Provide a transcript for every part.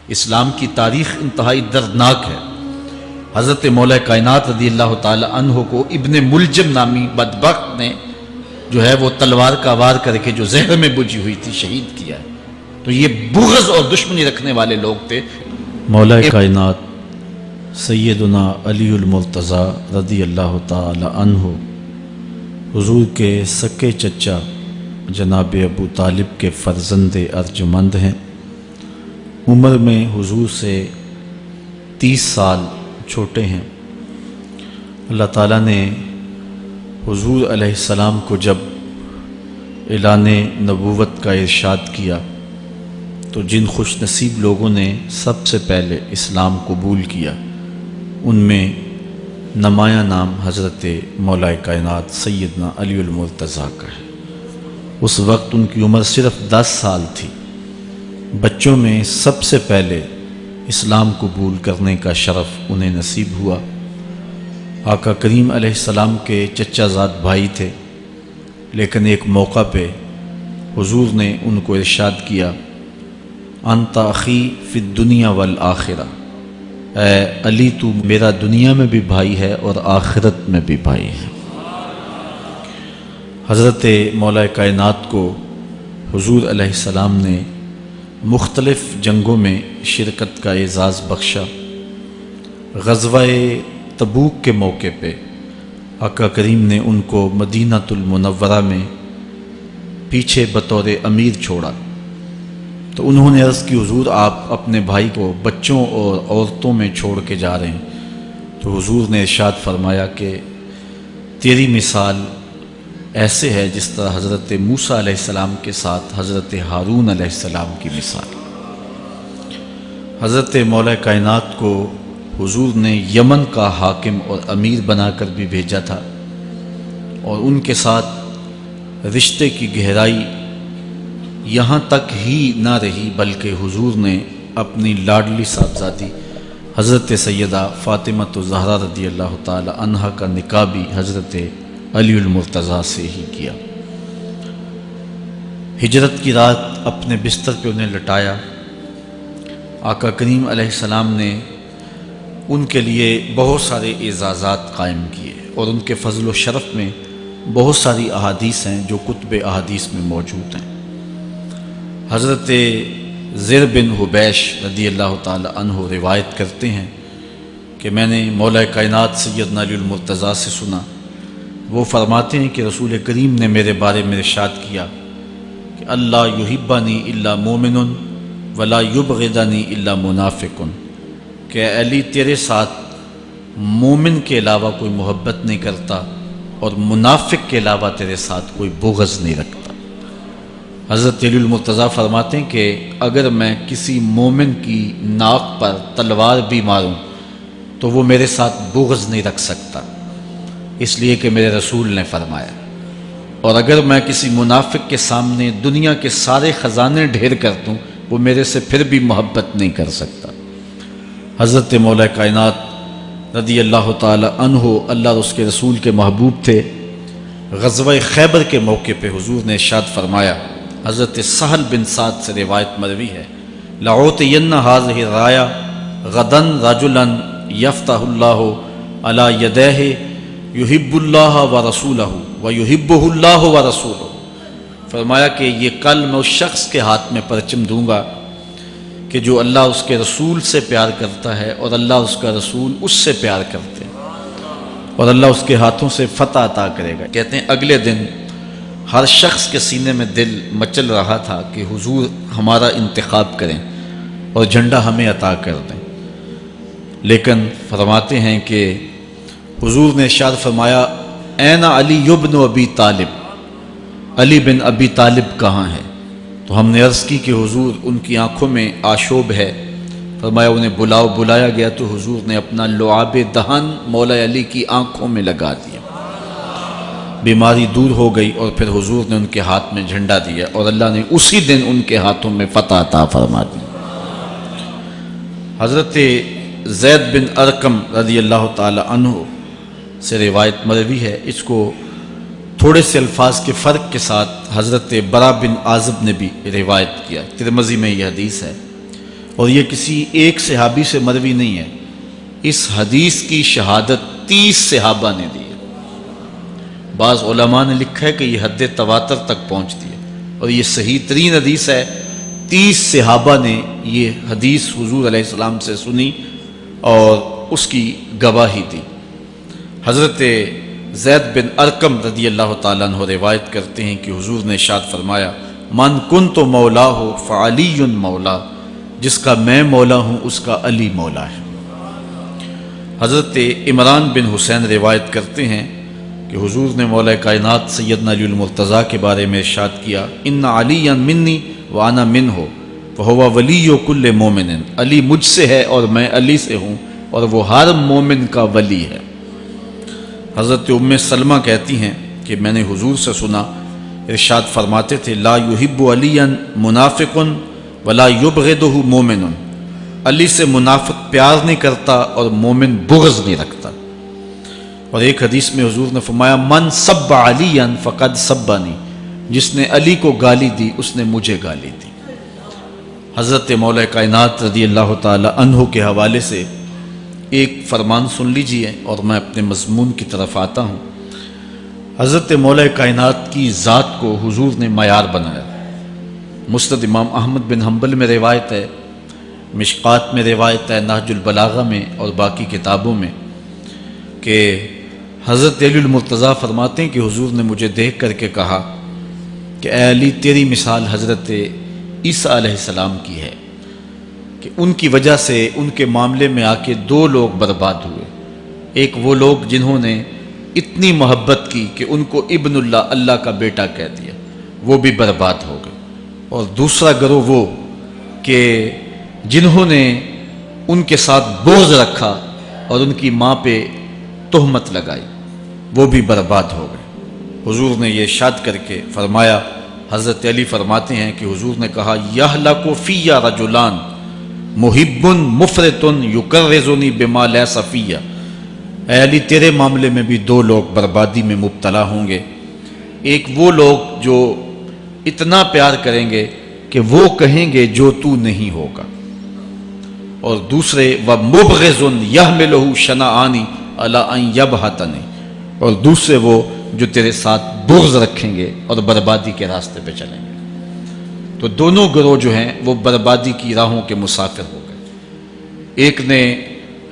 اسلام کی تاریخ انتہائی دردناک ہے۔ حضرت مولا کائنات رضی اللہ تعالی عنہ کو ابن ملجم نامی بدبخت نے جو ہے وہ تلوار کا وار کر کے جو زہر میں بجھی ہوئی تھی شہید کیا ہے۔ تو یہ بغض اور دشمنی رکھنے والے لوگ تھے۔ مولا کائنات سیدنا علی المرتضیٰ رضی اللہ تعالی عنہ حضور کے سکے چچا جناب ابو طالب کے فرزند ارجمند ہیں۔ عمر میں حضور سے 30 سال چھوٹے ہیں۔ اللہ تعالیٰ نے حضور علیہ السلام کو جب اعلان نبوت کا ارشاد کیا تو جن خوش نصیب لوگوں نے سب سے پہلے اسلام قبول کیا ان میں نمایاں نام حضرت مولا کائنات سیدنا علی المرتضیٰ کا ہے۔ اس وقت ان کی عمر صرف 10 سال تھی۔ بچوں میں سب سے پہلے اسلام قبول کرنے کا شرف انہیں نصیب ہوا۔ آقا کریم علیہ السلام کے چچا زاد بھائی تھے، لیکن ایک موقع پہ حضور نے ان کو ارشاد کیا، انت اخی فی الدنیا والآخرہ، اے علی تو میرا دنیا میں بھی بھائی ہے اور آخرت میں بھی بھائی ہے۔ حضرت مولا کائنات کو حضور علیہ السلام نے مختلف جنگوں میں شرکت کا اعزاز بخشا۔ غزوہ تبوک کے موقع پہ آقا کریم نے ان کو مدینۃ المنورہ میں پیچھے بطور امیر چھوڑا، تو انہوں نے عرض کی حضور آپ اپنے بھائی کو بچوں اور عورتوں میں چھوڑ کے جا رہے ہیں، تو حضور نے ارشاد فرمایا کہ تیری مثال ایسے ہے جس طرح حضرت موسیٰ علیہ السلام کے ساتھ حضرت ہارون علیہ السلام کی مثال۔ حضرت مولا کائنات کو حضور نے یمن کا حاکم اور امیر بنا کر بھی بھیجا تھا، اور ان کے ساتھ رشتے کی گہرائی یہاں تک ہی نہ رہی بلکہ حضور نے اپنی لاڈلی صاحبزادی حضرت سیدہ فاطمۃ الزہرا رضی اللہ تعالی عنہا کا نکاح بھی حضرت علی المرتضیٰ سے ہی کیا۔ ہجرت کی رات اپنے بستر پہ انہیں لٹایا۔ آقا کریم علیہ السلام نے ان کے لیے بہت سارے اعزازات قائم کیے، اور ان کے فضل و شرف میں بہت ساری احادیث ہیں جو کتب احادیث میں موجود ہیں۔ حضرت زر بن حبیش رضی اللہ تعالی عنہ روایت کرتے ہیں کہ میں نے مولا کائنات سیدنا علی المرتضیٰ سے سنا، وہ فرماتے ہیں کہ رسول کریم نے میرے بارے میں ارشاد کیا کہ اللہ یحبنی الا مومن ولا یبغضنی الا منافق، کہ علی تیرے ساتھ مومن کے علاوہ کوئی محبت نہیں کرتا اور منافق کے علاوہ تیرے ساتھ کوئی بغض نہیں رکھتا۔ حضرت علی المرتضیٰ فرماتے ہیں کہ اگر میں کسی مومن کی ناک پر تلوار بھی ماروں تو وہ میرے ساتھ بغض نہیں رکھ سکتا، اس لیے کہ میرے رسول نے فرمایا، اور اگر میں کسی منافق کے سامنے دنیا کے سارے خزانے ڈھیر کر دوں وہ میرے سے پھر بھی محبت نہیں کر سکتا۔ حضرت مولا کائنات رضی اللہ تعالی عنہ اللہ اور اس کے رسول کے محبوب تھے۔ غزوہ خیبر کے موقع پہ حضور نے ارشاد فرمایا، حضرت سہل بن سعد سے روایت مروی ہے، لَأُعْطِيَنَّ هَذِهِ الرَّايَةَ غَدًا رَجُلًا يَفْتَحُ اللَّهُ عَلَى يَدَيْهِ يُحِبُّ اللَّهَ وَرَسُولَهُ وَيُحِبُّهُ اللَّهُ وَرَسُولُهُ۔ فرمایا کہ یہ کل میں اس شخص کے ہاتھ میں پرچم دوں گا کہ جو اللہ اس کے رسول سے پیار کرتا ہے اور اللہ اس کا رسول اس سے پیار کرتے ہیں، اور اللہ اس کے ہاتھوں سے فتح عطا کرے گا۔ کہتے ہیں اگلے دن ہر شخص کے سینے میں دل مچل رہا تھا کہ حضور ہمارا انتخاب کریں اور جھنڈا ہمیں عطا کر دیں، لیکن فرماتے ہیں کہ حضور نے ارشاد فرمایا، این علی بن ابی طالب، علی بن ابی طالب کہاں ہے؟ تو ہم نے عرض کی کہ حضور ان کی آنکھوں میں آشوب ہے۔ فرمایا انہیں بلاؤ۔ بلایا گیا تو حضور نے اپنا لعاب دہن مولا علی کی آنکھوں میں لگا دیا، بیماری دور ہو گئی، اور پھر حضور نے ان کے ہاتھ میں جھنڈا دیا اور اللہ نے اسی دن ان کے ہاتھوں میں فتح عطا فرما دی۔ حضرت زید بن ارقم رضی اللہ تعالی عنہ سے روایت مروی ہے، اس کو تھوڑے سے الفاظ کے فرق کے ساتھ حضرت برا بن عازب نے بھی روایت کیا، ترمذی میں یہ حدیث ہے۔ اور یہ کسی ایک صحابی سے مروی نہیں ہے، اس حدیث کی شہادت 30 صحابہ نے دی ہے۔ بعض علماء نے لکھا ہے کہ یہ حد تواتر تک پہنچتی ہے، اور یہ صحیح ترین حدیث ہے۔ 30 صحابہ نے یہ حدیث حضور علیہ السلام سے سنی اور اس کی گواہی دی۔ حضرت زید بن ارقم رضی اللہ تعالیٰ عنہ روایت کرتے ہیں کہ حضور نے ارشاد فرمایا، من کنت مولا ہو فعلی مولا، جس کا میں مولا ہوں اس کا علی مولا ہے۔ حضرت عمران بن حسین روایت کرتے ہیں کہ حضور نے مولا کائنات سیدنا علی المرتضیٰ کے بارے میں ارشاد کیا، ان علی منی وانا منہ فہو ولی کل مومن، علی مجھ سے ہے اور میں علی سے ہوں، اور وہ ہر مومن کا ولی ہے۔ حضرت ام سلمہ کہتی ہیں کہ میں نے حضور سے سنا، ارشاد فرماتے تھے، لا یحب علی منافق ولا یبغضہ مومن، علی سے منافق پیار نہیں کرتا اور مومن بغض نہیں رکھتا۔ اور ایک حدیث میں حضور نے فرمایا، من سب علی فقد سبنی، جس نے علی کو گالی دی اس نے مجھے گالی دی۔ حضرت مولا کائنات رضی اللہ تعالی عنہ کے حوالے سے ایک فرمان سن لیجئے اور میں اپنے مضمون کی طرف آتا ہوں۔ حضرت مولا کائنات کی ذات کو حضور نے معیار بنایا۔ مسند امام احمد بن حنبل میں روایت ہے، مشکات میں روایت ہے، نہج البلاغہ میں اور باقی کتابوں میں، کہ حضرت علی المرتضیٰ فرماتے ہیں کہ حضور نے مجھے دیکھ کر کے کہا کہ اے علی، تیری مثال حضرت عیسیٰ علیہ السلام کی ہے کہ ان کی وجہ سے ان کے معاملے میں آ کے 2 لوگ برباد ہوئے۔ ایک وہ لوگ جنہوں نے اتنی محبت کی کہ ان کو ابن اللہ، اللہ کا بیٹا کہہ دیا، وہ بھی برباد ہو گئے، اور دوسرا گروہ وہ کہ جنہوں نے ان کے ساتھ بغض رکھا اور ان کی ماں پہ تہمت لگائی، وہ بھی برباد ہو گئے۔ حضور نے یہ ارشاد کر کے فرمایا، حضرت علی فرماتے ہیں کہ حضور نے کہا، یہلک فی رجلان محب مفرط یکرزنی بما لیس فی، اے علی تیرے معاملے میں بھی 2 لوگ بربادی میں مبتلا ہوں گے۔ ایک وہ لوگ جو اتنا پیار کریں گے کہ وہ کہیں گے جو تو نہیں ہوگا، اور دوسرے ومبغض یحملہ شنآنی علی ان یبہتنی، اور دوسرے وہ جو تیرے ساتھ بغض رکھیں گے اور بربادی کے راستے پہ چلیں گے۔ تو دونوں گروہ جو ہیں وہ بربادی کی راہوں کے مسافر ہو گئے۔ ایک نے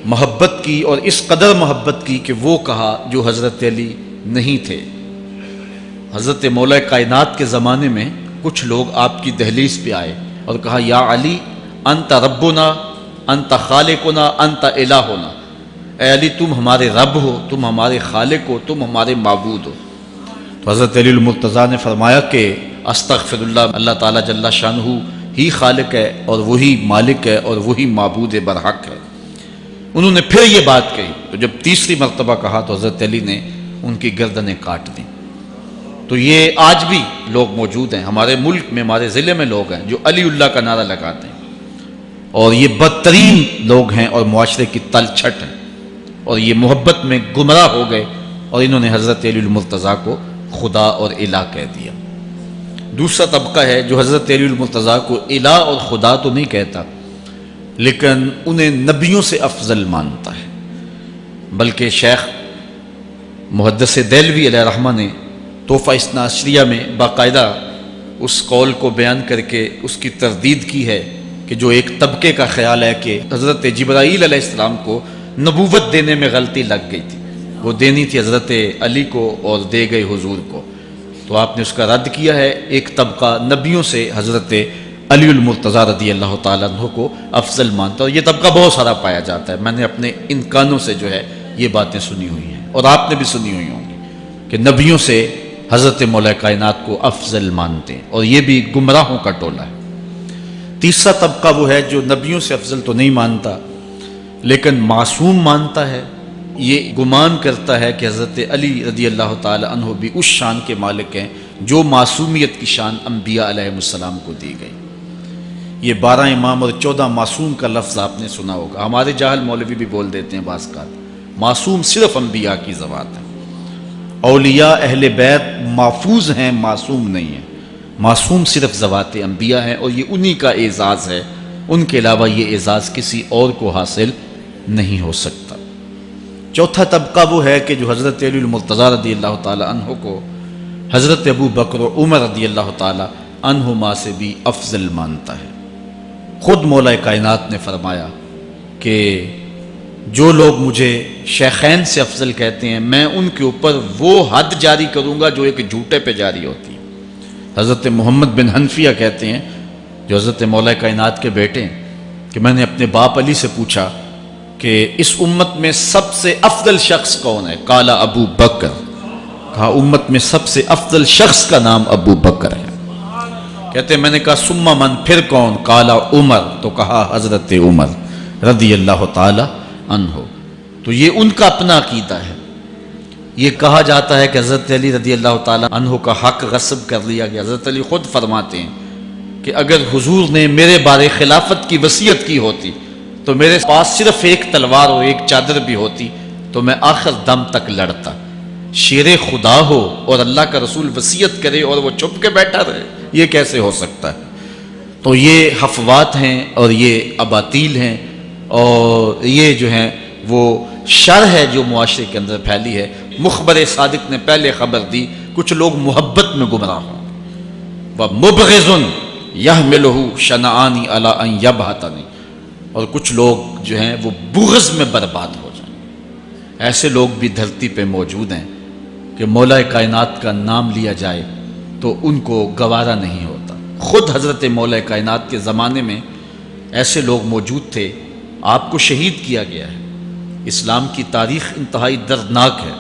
محبت کی اور اس قدر محبت کی کہ وہ کہا جو حضرت علی نہیں تھے۔ حضرت مولا کائنات کے زمانے میں کچھ لوگ آپ کی دہلیز پہ آئے اور کہا، یا علی انت ربنا انت خالقنا انت الہنا، اے علی تم ہمارے رب ہو، تم ہمارے خالق ہو، تم ہمارے معبود ہو۔ تو حضرت علی المرتضیٰ نے فرمایا کہ استغفر اللہ، اللہ تعالیٰ جل شانہ ہی خالق ہے اور وہی مالک ہے اور وہی معبود برحق ہے۔ انہوں نے پھر یہ بات کہی، تو جب تیسری مرتبہ کہا تو حضرت علی نے ان کی گردنیں کاٹ دیں۔ تو یہ آج بھی لوگ موجود ہیں ہمارے ملک میں، ہمارے ضلع میں لوگ ہیں جو علی اللہ کا نعرہ لگاتے ہیں، اور یہ بدترین لوگ ہیں اور معاشرے کی تل چھٹ ہیں، اور یہ محبت میں گمراہ ہو گئے اور انہوں نے حضرت علی المرتضیٰ کو خدا اور الہ کہہ دیا۔ دوسرا طبقہ ہے جو حضرت علی المرتضیٰ کو الہ اور خدا تو نہیں کہتا، لیکن انہیں نبیوں سے افضل مانتا ہے۔ بلکہ شیخ محدث دہلوی علیہ رحمہ نے تحفہ اثنا عشریہ میں باقاعدہ اس قول کو بیان کر کے اس کی تردید کی ہے کہ جو ایک طبقے کا خیال ہے کہ حضرت جبرائیل علیہ السلام کو نبوت دینے میں غلطی لگ گئی تھی، وہ دینی تھی حضرت علی کو اور دے گئے حضور کو، تو آپ نے اس کا رد کیا ہے۔ ایک طبقہ نبیوں سے حضرت علی المرتضیٰ رضی اللہ تعالیٰ عنہ کو افضل مانتا ہے، اور یہ طبقہ بہت سارا پایا جاتا ہے۔ میں نے اپنے ان کانوں سے جو ہے یہ باتیں سنی ہوئی ہیں، اور آپ نے بھی سنی ہوئی ہوں گی کہ نبیوں سے حضرت مولا کائنات کو افضل مانتے ہیں، اور یہ بھی گمراہوں کا ٹولہ ہے۔ تیسرا طبقہ وہ ہے جو نبیوں سے افضل تو نہیں مانتا لیکن معصوم مانتا ہے، یہ گمان کرتا ہے کہ حضرت علی رضی اللہ تعالی عنہ بھی اس شان کے مالک ہیں جو معصومیت کی شان انبیاء علیہ السلام کو دی گئی۔ یہ 12 امام اور 14 معصوم کا لفظ آپ نے سنا ہوگا، ہمارے جاہل مولوی بھی بول دیتے ہیں بعض کا، معصوم صرف انبیاء کی ذوات ہے۔ اولیاء اہل بیت محفوظ ہیں، معصوم نہیں ہیں، معصوم صرف ذوات انبیاء ہیں، اور یہ انہی کا اعزاز ہے ان کے علاوہ یہ اعزاز کسی اور کو حاصل نہیں ہو سکتا۔ چوتھا طبقہ وہ ہے کہ جو حضرت علی المرتضیٰ رضی اللہ تعالی عنہ کو حضرت ابو بکر و عمر رضی اللہ تعالی عنہما سے بھی افضل مانتا ہے۔ خود مولا کائنات نے فرمایا کہ جو لوگ مجھے شیخین سے افضل کہتے ہیں میں ان کے اوپر وہ حد جاری کروں گا جو ایک جھوٹے پہ جاری ہوتی ہے۔ حضرت محمد بن حنفیہ کہتے ہیں جو حضرت مولا کائنات کے بیٹے ہیں کہ میں نے اپنے باپ علی سے پوچھا کہ اس امت میں سب سے افضل شخص کون ہے؟ قال ابو بکر، کہا امت میں سب سے افضل شخص کا نام ابو بکر ہے۔ کہتے ہیں میں نے کہا ثم من، پھر کون؟ قال عمر، تو کہا حضرت عمر رضی اللہ تعالی عنہ۔ تو یہ ان کا اپنا عقیدہ ہے۔ یہ کہا جاتا ہے کہ حضرت علی رضی اللہ تعالی عنہ کا حق غصب کر لیا گیا۔ حضرت علی خود فرماتے ہیں کہ اگر حضور نے میرے بارے خلافت کی وصیت کی ہوتی تو میرے پاس صرف ایک تلوار اور ایک چادر بھی ہوتی تو میں آخر دم تک لڑتا۔ شیر خدا ہو اور اللہ کا رسول وصیت کرے اور وہ چھپ کے بیٹھا رہے، یہ کیسے ہو سکتا ہے؟ تو یہ حفوات ہیں اور یہ اباطیل ہیں اور یہ جو ہیں وہ شر ہے جو معاشرے کے اندر پھیلی ہے۔ مخبر صادق نے پہلے خبر دی کچھ لوگ محبت میں گمراہ ہوں، وَمُبْغِضٌ يَحْمِلُهُ شَنَآنِ عَلَىٰ أَن يَبْهَتَنِ، اور کچھ لوگ جو ہیں وہ بغض میں برباد ہو جائیں۔ ایسے لوگ بھی دھرتی پہ موجود ہیں کہ مولا کائنات کا نام لیا جائے تو ان کو گوارا نہیں ہوتا۔ خود حضرت مولا کائنات کے زمانے میں ایسے لوگ موجود تھے، آپ کو شہید کیا گیا ہے۔ اسلام کی تاریخ انتہائی دردناک ہے۔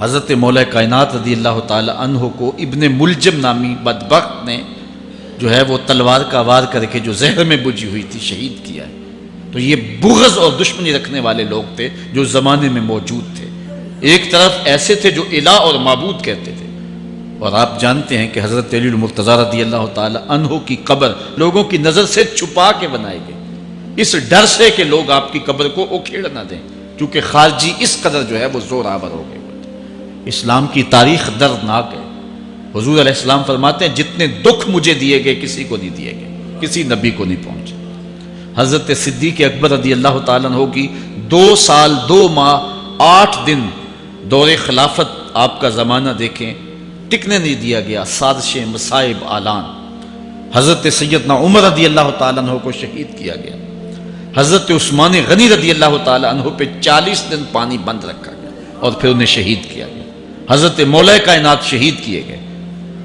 حضرت مولا کائنات رضی اللہ تعالی عنہ کو ابن ملجم نامی بدبخت نے جو ہے وہ تلوار کا وار کر کے جو زہر میں بجھی ہوئی تھی شہید کیا ہے۔ تو یہ بغض اور دشمنی رکھنے والے لوگ تھے جو زمانے میں موجود تھے۔ ایک طرف ایسے تھے جو الہ اور معبود کہتے تھے، اور آپ جانتے ہیں کہ حضرت علی المرتضیٰ رضی اللہ تعالی عنہ کی قبر لوگوں کی نظر سے چھپا کے بنائی گئی، اس ڈر سے کہ لوگ آپ کی قبر کو اکھیڑ نہ دیں، کیونکہ خارجی اس قدر جو ہے وہ زور آور ہو گئے۔ اسلام کی تاریخ دردناک ہے۔ حضور علیہ السلام فرماتے ہیں جتنے دکھ مجھے دیے گئے کسی کو نہیں دیے گئے، کسی نبی کو نہیں پہنچے۔ حضرت صدیق اکبر رضی اللہ تعالیٰ عنہ کی 2 سال 2 ماہ 8 دن دور خلافت آپ کا زمانہ دیکھیں، ٹکنے نہیں دیا گیا، سازشیں، مصائب، اعلان۔ حضرت سیدنا عمر رضی اللہ تعالیٰ عنہ کو شہید کیا گیا۔ حضرت عثمان غنی رضی اللہ تعالیٰ عنہ پہ 40 دن پانی بند رکھا گیا اور پھر انہیں شہید کیا گیا۔ حضرت مولا کائنات شہید کیے گئے۔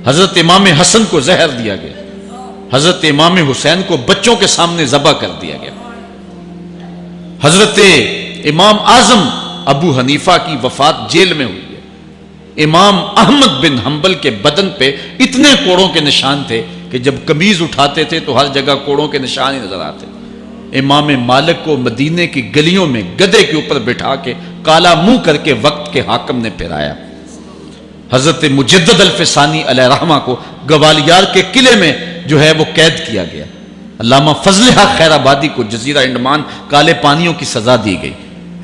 حضرت امام حسن کو زہر دیا گیا۔ حضرت امام حسین کو بچوں کے سامنے ذبح کر دیا گیا۔ حضرت امام اعظم ابو حنیفہ کی وفات جیل میں ہوئی ہے۔ امام احمد بن حنبل کے بدن پہ اتنے کوڑوں کے نشان تھے کہ جب قمیض اٹھاتے تھے تو ہر جگہ کوڑوں کے نشان ہی نظر آتے۔ امام مالک کو مدینے کی گلیوں میں گدھے کے اوپر بٹھا کے کالا منہ کر کے وقت کے حاکم نے پھرایا۔ حضرت مجدد الفسانی علیہ رحمہ کو گوالیار کے قلعے میں جو ہے وہ قید کیا گیا۔ علامہ فضل حق خیر آبادی کو جزیرہ انڈمان کالے پانیوں کی سزا دی گئی۔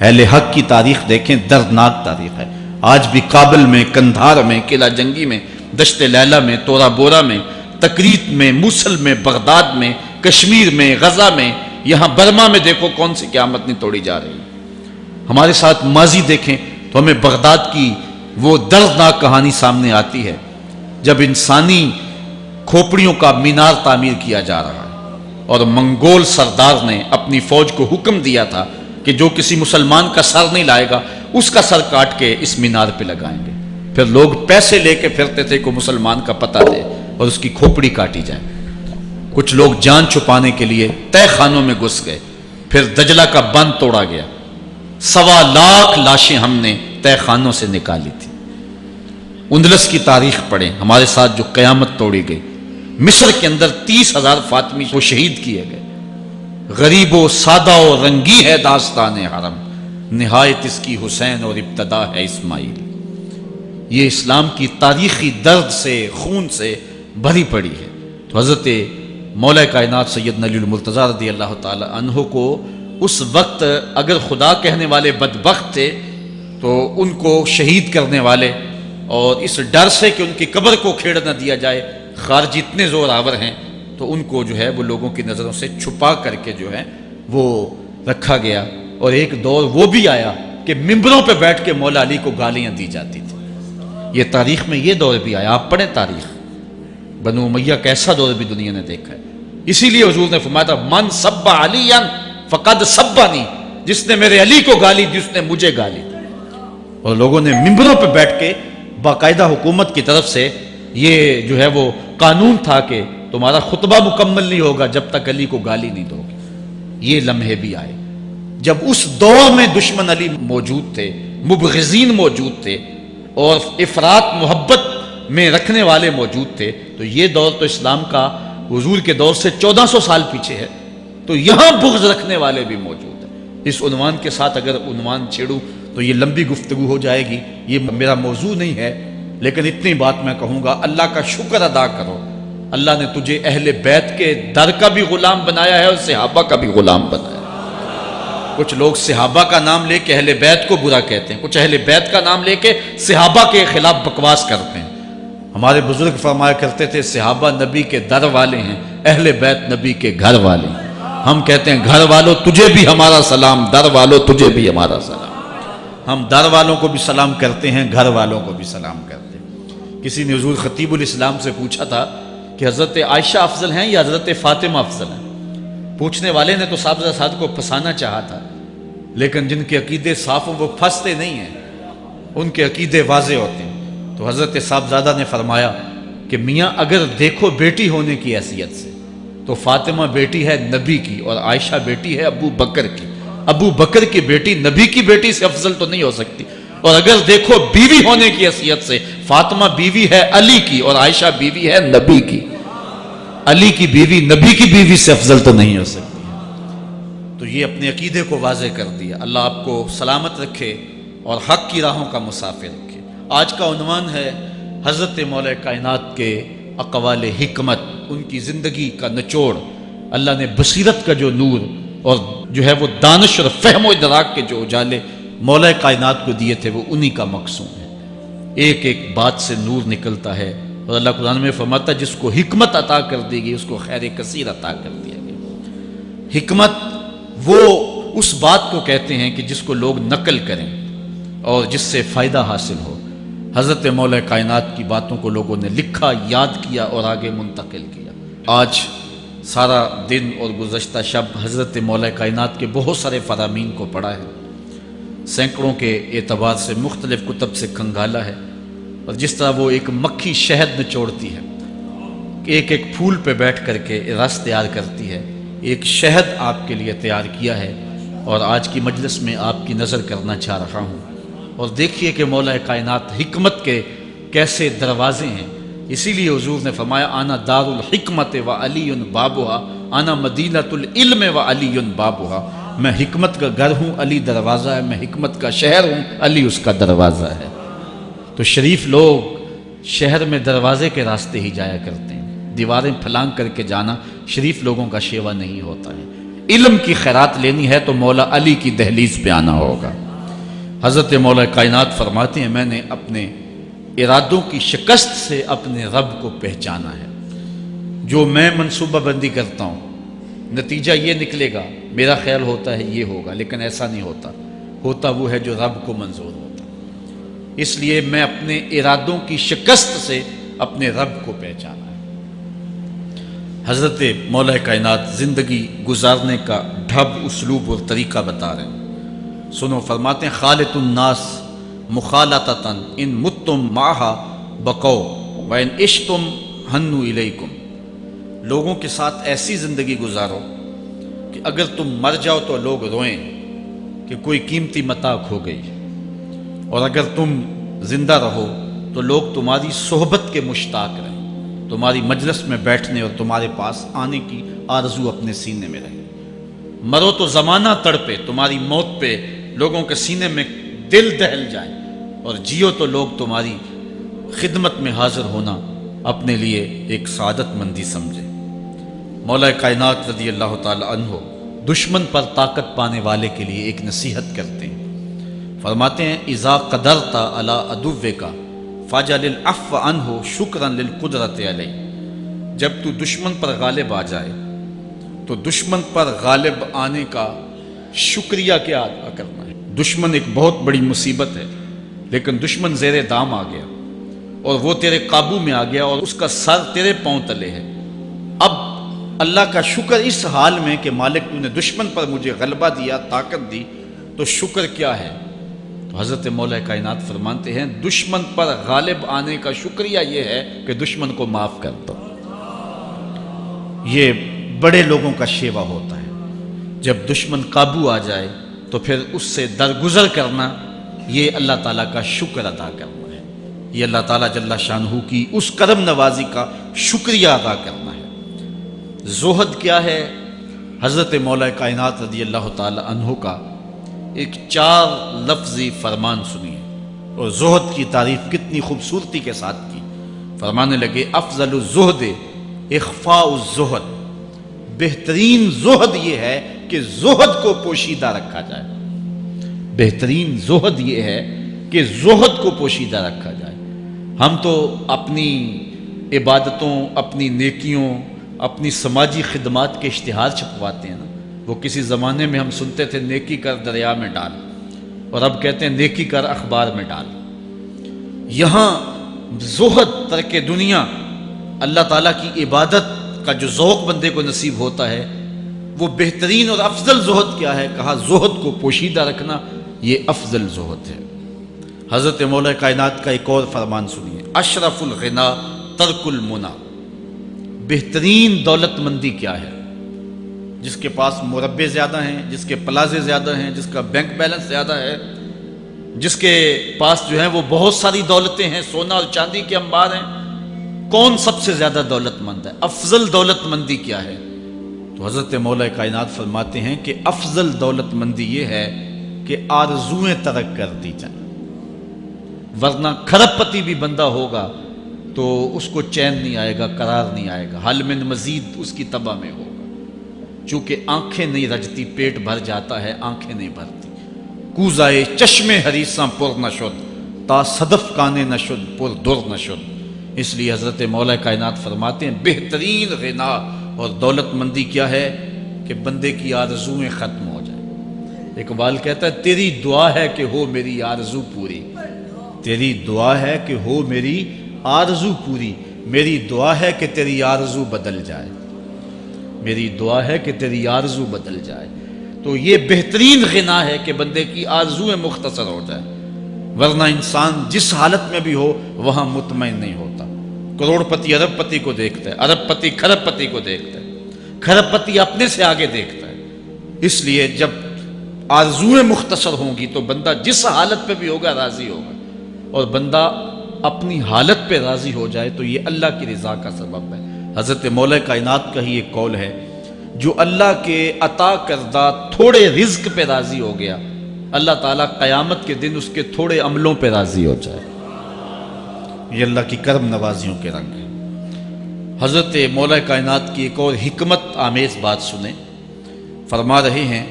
اہل حق کی تاریخ دیکھیں، دردناک تاریخ ہے۔ آج بھی کابل میں، کندھار میں، قلعہ جنگی میں، دشت لیلہ میں، تورا بورا میں، تکریت میں، موصل میں، بغداد میں، کشمیر میں، غزہ میں، یہاں برما میں دیکھو کون سی قیامت نہیں توڑی جا رہی۔ ہمارے ساتھ ماضی دیکھیں تو ہمیں بغداد کی وہ دردناک کہانی سامنے آتی ہے جب انسانی کھوپڑیوں کا مینار تعمیر کیا جا رہا ہے اور منگول سردار نے اپنی فوج کو حکم دیا تھا کہ جو کسی مسلمان کا سر نہیں لائے گا اس کا سر کاٹ کے اس مینار پہ لگائیں گے۔ پھر لوگ پیسے لے کے پھرتے تھے کہ مسلمان کا پتہ دے اور اس کی کھوپڑی کاٹی جائے۔ کچھ لوگ جان چھپانے کے لیے تہہ خانوں میں گھس گئے، پھر دجلہ کا بند توڑا گیا، 1.25 لاکھ لاشیں ہم نے تہہ خانوں سے نکالی تھی۔ اندلس کی تاریخ پڑھیں، ہمارے ساتھ جو قیامت توڑی گئی۔ مصر کے اندر 30,000 فاطمی کو شہید کیے گئے۔ غریب و سادہ و رنگی ہے داستان حرم، نہایت اس کی حسین اور ابتدا ہے اسماعیل۔ یہ اسلام کی تاریخی درد سے، خون سے بھری پڑی ہے۔ تو حضرت مولا کائنات سیدنا علی المرتضیٰ رضی اللہ تعالی عنہ کو اس وقت اگر خدا کہنے والے بدبخت تھے تو ان کو شہید کرنے والے اور اس ڈر سے کہ ان کی قبر کو کھیڑ نہ دیا جائے خارجی اتنے زور آور ہیں تو ان کو جو ہے وہ لوگوں کی نظروں سے چھپا کر کے جو ہے وہ رکھا گیا، اور ایک دور وہ بھی آیا کہ ممبروں پہ بیٹھ کے مولا علی کو گالیاں دی جاتی تھی۔ یہ تاریخ میں یہ دور بھی آیا، آپ پڑھیں تاریخ، بنو امیہ کیسا دور بھی دنیا نے دیکھا ہے۔ اسی لیے حضور نے فرمایا تھا من سب علی فقد سبنی، جس نے میرے علی کو گالی دی اس نے مجھے گالی دی۔ اور لوگوں نے ممبروں پہ بیٹھ کے باقاعدہ حکومت کی طرف سے یہ جو ہے وہ قانون تھا کہ تمہارا خطبہ مکمل نہیں ہوگا جب تک علی کو گالی نہیں دو گے۔ یہ لمحے بھی آئے جب اس دور میں دشمن علی موجود تھے، مبغضین موجود تھے، اور افراط محبت میں رکھنے والے موجود تھے، تو یہ دور تو اسلام کا حضور کے دور سے 1400 سال پیچھے ہے، تو یہاں بغض رکھنے والے بھی موجود ہیں۔ اس عنوان کے ساتھ اگر عنوان چھیڑوں تو یہ لمبی گفتگو ہو جائے گی، یہ میرا موضوع نہیں ہے، لیکن اتنی بات میں کہوں گا، اللہ کا شکر ادا کرو، اللہ نے تجھے اہل بیت کے در کا بھی غلام بنایا ہے اور صحابہ کا بھی غلام بنایا ہے۔ کچھ لوگ صحابہ کا نام لے کے اہل بیت کو برا کہتے ہیں، کچھ اہل بیت کا نام لے کے صحابہ کے خلاف بکواس کرتے ہیں۔ ہمارے بزرگ فرمایا کرتے تھے صحابہ نبی کے در والے ہیں، اہل بیت نبی کے گھر والے ہیں۔ ہم کہتے ہیں گھر والوں تجھے بھی ہمارا سلام، در والوں تجھے بھی ہمارا سلام۔ ہم در والوں کو بھی سلام کرتے ہیں، گھر والوں کو بھی سلام کرتے ہیں۔ کسی نے حضور خطیب الاسلام سے پوچھا تھا کہ حضرت عائشہ افضل ہیں یا حضرت فاطمہ افضل ہیں؟ پوچھنے والے نے تو صاحبزادہ سعد کو پھنسانا چاہا تھا، لیکن جن کے عقیدے صاف ہوں وہ پھنستے نہیں ہیں، ان کے عقیدے واضح ہوتے ہیں۔ تو حضرت صاحبزادہ نے فرمایا کہ میاں اگر دیکھو بیٹی ہونے کی حیثیت سے تو فاطمہ بیٹی ہے نبی کی اور عائشہ بیٹی ہے ابو بکر کی۔ ابو بکر کی بیٹی نبی کی بیٹی سے افضل تو نہیں ہو سکتی، اور اگر دیکھو بیوی ہونے کی حیثیت سے فاطمہ بیوی ہے علی کی اور عائشہ بیوی ہے نبی کی۔ علی کی بیوی نبی کی بیوی سے افضل تو نہیں ہو سکتی۔ تو یہ اپنے عقیدے کو واضح کر دیا۔ اللہ آپ کو سلامت رکھے اور حق کی راہوں کا مسافر رکھے۔ آج کا عنوان ہے حضرت مولا کائنات کے اقوال حکمت، ان کی زندگی کا نچوڑ۔ اللہ نے بصیرت کا جو نور اور جو ہے وہ دانش اور فہم و ادراک کے جو اجالے مولا کائنات کو دیے تھے وہ انہی کا مقصود ہے۔ ایک ایک بات سے نور نکلتا ہے، اور اللہ قرآن میں فرماتا ہے جس کو حکمت عطا کر دی گئی اس کو خیر کثیر عطا کر دیا گیا۔ حکمت وہ اس بات کو کہتے ہیں کہ جس کو لوگ نقل کریں اور جس سے فائدہ حاصل ہو۔ حضرت مولا کائنات کی باتوں کو لوگوں نے لکھا، یاد کیا اور آگے منتقل کیا۔ آج سارا دن اور گزشتہ شب حضرت مولا کائنات کے بہت سارے فرامین کو پڑھا ہے، سینکڑوں کے اعتبار سے مختلف کتب سے کھنگالا ہے، اور جس طرح وہ ایک مکھی شہد نچوڑتی ہے، ایک ایک پھول پہ بیٹھ کر کے رس تیار کرتی ہے، ایک شہد آپ کے لیے تیار کیا ہے، اور آج کی مجلس میں آپ کی نظر کرنا چاہ رہا ہوں۔ اور دیکھیے کہ مولا کائنات حکمت کے کیسے دروازے ہیں۔ اسی لیے حضور نے فرمایا آنا دار الحکمت و علی بابها، آنا مدینۃ العلم و علی بابها، میں حکمت کا گھر ہوں، علی دروازہ ہے، میں حکمت کا شہر ہوں، علی اس کا دروازہ ہے۔ تو شریف لوگ شہر میں دروازے کے راستے ہی جایا کرتے ہیں، دیواریں پھلانگ کر کے جانا شریف لوگوں کا شیوا نہیں ہوتا ہے۔ علم کی خیرات لینی ہے تو مولا علی کی دہلیز پہ آنا ہوگا۔ حضرت مولا کائنات فرماتے ہیں میں نے اپنے ارادوں کی شکست سے اپنے رب کو پہچانا ہے۔ جو میں منصوبہ بندی کرتا ہوں نتیجہ یہ نکلے گا، میرا خیال ہوتا ہے یہ ہوگا، لیکن ایسا نہیں ہوتا، ہوتا وہ ہے جو رب کو منظور ہوتا۔ اس لیے میں اپنے ارادوں کی شکست سے اپنے رب کو پہچانا ہے۔ حضرت مولا کائنات زندگی گزارنے کا ڈھب، اسلوب اور طریقہ بتا رہے ہیں۔ سنو، فرماتے ہیں خالط الناس مخالطتاً ان متتم معها بقوا وان عشتم حنوا الیکم، لوگوں کے ساتھ ایسی زندگی گزارو کہ اگر تم مر جاؤ تو لوگ روئیں کہ کوئی قیمتی متاع کھو گئی، اور اگر تم زندہ رہو تو لوگ تمہاری صحبت کے مشتاق رہیں، تمہاری مجلس میں بیٹھنے اور تمہارے پاس آنے کی آرزو اپنے سینے میں رہے۔ مرو تو زمانہ تڑپے، تمہاری موت پہ لوگوں کے سینے میں دل دہل جائیں، اور جیو تو لوگ تمہاری خدمت میں حاضر ہونا اپنے لیے ایک سعادت مندی سمجھے۔ مولا کائنات رضی اللہ تعالی عنہ دشمن پر طاقت پانے والے کے لیے ایک نصیحت کرتے ہیں، فرماتے ہیں اذا قدرت علی عدوک فاجعل العفو عنہ شکرا للقدرت علیہ، جب تو دشمن پر غالب آ جائے تو دشمن پر غالب آنے کا شکریہ کیا ادا کرنا ہے۔ دشمن ایک بہت بڑی مصیبت ہے، لیکن دشمن زیر دام آ گیا اور وہ تیرے قابو میں آ گیا اور اس کا سر تیرے پاؤں تلے ہے۔ اب اللہ کا شکر اس حال میں کہ مالک تو نے دشمن پر مجھے غلبہ دیا، طاقت دی، تو شکر کیا ہے؟ تو حضرت مولا کائنات فرماتے ہیں دشمن پر غالب آنے کا شکریہ یہ ہے کہ دشمن کو معاف کر دو۔ یہ بڑے لوگوں کا شیوا ہوتا ہے، جب دشمن قابو آ جائے تو پھر اس سے درگزر کرنا، یہ اللہ تعالیٰ کا شکر ادا کرنا ہے، یہ اللہ تعالیٰ جل شانہ کی اس کرم نوازی کا شکریہ ادا کرنا ہے۔ زہد کیا ہے؟ حضرت مولا کائنات رضی اللہ تعالی عنہ کا ایک 4 لفظی فرمان سنیے، اور زہد کی تعریف کتنی خوبصورتی کے ساتھ کی۔ فرمانے لگے افضل الزہد اخفاء الزہد، بہترین زہد یہ ہے کہ زہد کو پوشیدہ رکھا جائے، بہترین زہد یہ ہے کہ زہد کو پوشیدہ رکھا جائے۔ ہم تو اپنی عبادتوں، اپنی نیکیوں، اپنی سماجی خدمات کے اشتہار چھپواتے ہیں نا۔ وہ کسی زمانے میں ہم سنتے تھے نیکی کر دریا میں ڈال، اور اب کہتے ہیں نیکی کر اخبار میں ڈال۔ یہاں زہد، ترک دنیا، اللہ تعالیٰ کی عبادت کا جو ذوق بندے کو نصیب ہوتا ہے، وہ بہترین اور افضل زہد کیا ہے؟ کہا زہد کو پوشیدہ رکھنا، یہ افضل زہد ہے۔ حضرت مولا کائنات کا ایک اور فرمان سنیے، اشرف الغنا ترک المنا، بہترین دولت مندی کیا ہے؟ جس کے پاس مربے زیادہ ہیں، جس کے پلازے زیادہ ہیں، جس کا بینک بیلنس زیادہ ہے، جس کے پاس جو ہے وہ بہت ساری دولتیں ہیں، سونا اور چاندی کے انبار ہیں، کون سب سے زیادہ دولت مند ہے؟ افضل دولت مندی کیا ہے؟ تو حضرت مولا کائنات فرماتے ہیں کہ افضل دولت مندی یہ ہے کہ آرزویں ترک کر دی جائیں، ورنہ کھرب پتی بھی بندہ ہوگا تو اس کو چین نہیں آئے گا، قرار نہیں آئے گا، حل من مزید اس کی تباہ میں ہوگا۔ چونکہ آنکھیں نہیں رجتی، پیٹ بھر جاتا ہے، آنکھیں نہیں بھرتی۔ کوزائے چشم حریصاں پر نشد، تا صدف کانے نشد پر در نشد۔ اس لیے حضرت مولا کائنات فرماتے ہیں بہترین غنا اور دولت مندی کیا ہے؟ کہ بندے کی آرزویں ختم ہو جائیں۔ اقبال کہتا ہے تیری دعا ہے کہ ہو میری آرزو پوری، تیری دعا ہے کہ ہو میری آرزو پوری، میری دعا ہے کہ تیری آرزو بدل جائے، میری دعا ہے کہ تیری آرزو بدل جائے۔ تو یہ بہترین غنا ہے کہ بندے کی آرزویں مختصر ہو جائے، ورنہ انسان جس حالت میں بھی ہو وہاں مطمئن نہیں ہوتا۔ کروڑ پتی ارب پتی کو دیکھتا ہے، ارب پتی کھرب پتی کو دیکھتا ہے، کھرب پتی اپنے سے آگے دیکھتا ہے۔ اس لیے جب آرزویں مختصر ہوں گی تو بندہ جس حالت پہ بھی ہوگا راضی ہوگا، اور بندہ اپنی حالت پہ راضی ہو جائے تو یہ اللہ کی رضا کا سبب ہے۔ حضرت مولا کائنات کا ہی ایک قول ہے، جو اللہ کے عطا کردہ تھوڑے رزق پہ راضی ہو گیا، اللہ تعالیٰ قیامت کے دن اس کے تھوڑے عملوں پہ راضی ہو جائے۔ یہ اللہ کی کرم نوازیوں کے رنگ ہے۔ حضرت مولا کائنات کی ایک اور حکمت آمیز بات سنیں، فرما رہے ہیں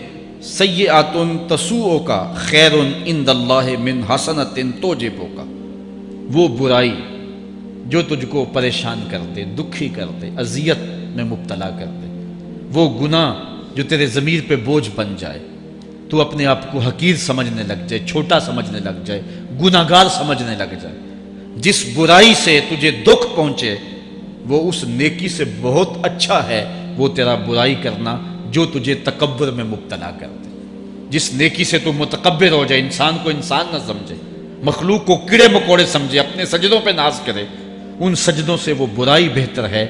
سیئات تسوء کا خیر عند اللہ من حسنۃ توجب کا، وہ برائی جو تجھ کو پریشان کر دے، دکھی کر دے، اذیت میں مبتلا کر دے، وہ گناہ جو تیرے ضمیر پہ بوجھ بن جائے، تو اپنے آپ کو حقیر سمجھنے لگ جائے، چھوٹا سمجھنے لگ جائے، گناہگار سمجھنے لگ جائے، جس برائی سے تجھے دکھ پہنچے وہ اس نیکی سے بہت اچھا ہے وہ تیرا برائی کرنا جو تجھے تکبر میں مبتلا کر دے۔ جس نیکی سے تو متکبر ہو جائے، انسان کو انسان نہ سمجھے، مخلوق کو کیڑے مکوڑے سمجھے، اپنے سجدوں پہ ناز کرے، ان سجدوں سے وہ برائی بہتر ہے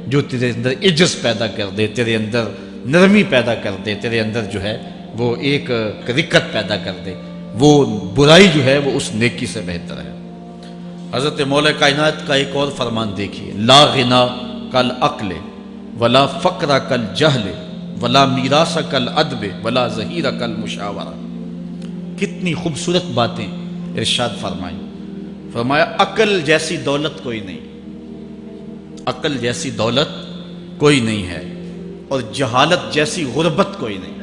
جو تیرے اندر عجز پیدا کر دے، تیرے اندر نرمی پیدا کر دے، تیرے اندر جو ہے وہ ایک رکت پیدا کر دے۔ وہ برائی جو ہے وہ اس نیکی سے بہتر ہے۔ حضرت مولا کائنات کا ایک اور فرمان دیکھیے، لا غنا کل عقل ولا فقر کل جہل ولا میراث کل ادب ولا ظہیر کل مشاورہ۔ کتنی خوبصورت باتیں ارشاد فرمائی۔ فرمایا عقل جیسی دولت کوئی نہیں، عقل جیسی دولت کوئی نہیں ہے، اور جہالت جیسی غربت کوئی نہیں۔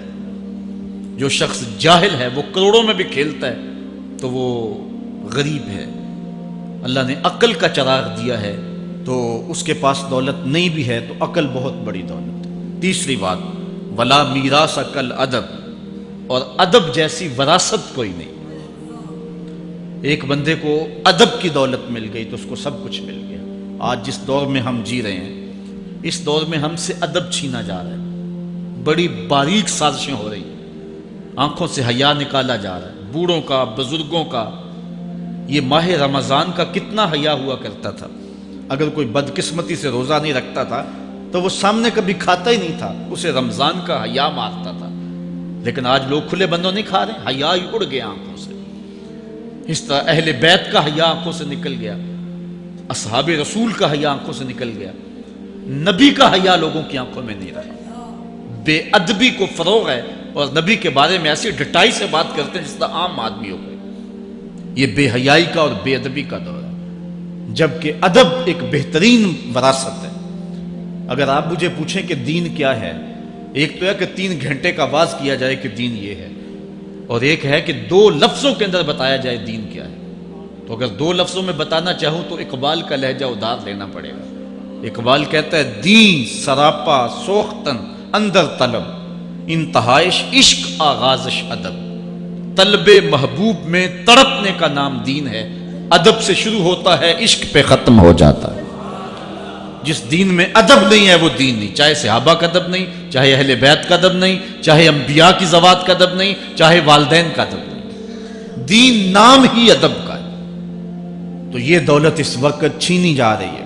جو شخص جاہل ہے وہ کروڑوں میں بھی کھیلتا ہے تو وہ غریب ہے۔ اللہ نے عقل کا چراغ دیا ہے تو اس کے پاس دولت نہیں بھی ہے تو عقل بہت بڑی دولت ہے۔ تیسری بات، ولا میراث کل ادب، اور ادب جیسی وراثت کوئی نہیں۔ ایک بندے کو ادب کی دولت مل گئی تو اس کو سب کچھ مل گیا۔ آج جس دور میں ہم جی رہے ہیں، اس دور میں ہم سے ادب چھینا جا رہا ہے، بڑی باریک سازشیں ہو رہی ہیں، آنکھوں سے حیا نکالا جا رہا ہے، بوڑھوں کا، بزرگوں کا۔ یہ ماہ رمضان کا کتنا حیا ہوا کرتا تھا، اگر کوئی بدقسمتی سے روزہ نہیں رکھتا تھا تو وہ سامنے کبھی کھاتا ہی نہیں تھا، اسے رمضان کا حیا مارتا تھا۔ لیکن آج لوگ کھلے بندوں نہیں کھا رہے، حیا ہی اڑ گیا آنکھوں سے۔ اس طرح اہل بیت کا حیا آنکھوں سے نکل گیا، اصحاب رسول کا حیا آنکھوں سے نکل گیا، نبی کا حیا لوگوں کی آنکھوں میں نہیں رہا۔ بے ادبی کو فروغ ہے، اور نبی کے بارے میں ایسی ڈٹائی سے بات کرتے ہیں جس طرح عام آدمی ہو گئے۔ یہ بے حیائی کا اور بے ادبی کا دور ہے، جبکہ ادب ایک بہترین وراثت ہے۔ اگر آپ مجھے پوچھیں کہ دین کیا ہے، ایک تو ہے کہ 3 گھنٹے کا واز کیا جائے کہ دین یہ ہے، اور ایک ہے کہ 2 لفظوں کے اندر بتایا جائے دین کیا ہے۔ تو اگر 2 لفظوں میں بتانا چاہوں تو اقبال کا لہجہ ادھار لینا پڑے گا۔ اقبال کہتا ہے، دین سراپا سوختن اندر طلب، انتہائش عشق آغازش ادب۔ طلب محبوب میں تڑپنے کا نام دین ہے، ادب سے شروع ہوتا ہے، عشق پہ ختم ہو جاتا ہے۔ جس دین میں ادب نہیں ہے وہ دین نہیں، چاہے صحابہ کا ادب نہیں، چاہے اہل بیت کا ادب نہیں، چاہے انبیاء کی ذوات کا ادب نہیں، چاہے والدین کا ادب نہیں، دین نام ہی ادب کا ہے۔ تو یہ دولت اس وقت چھینی جا رہی ہے،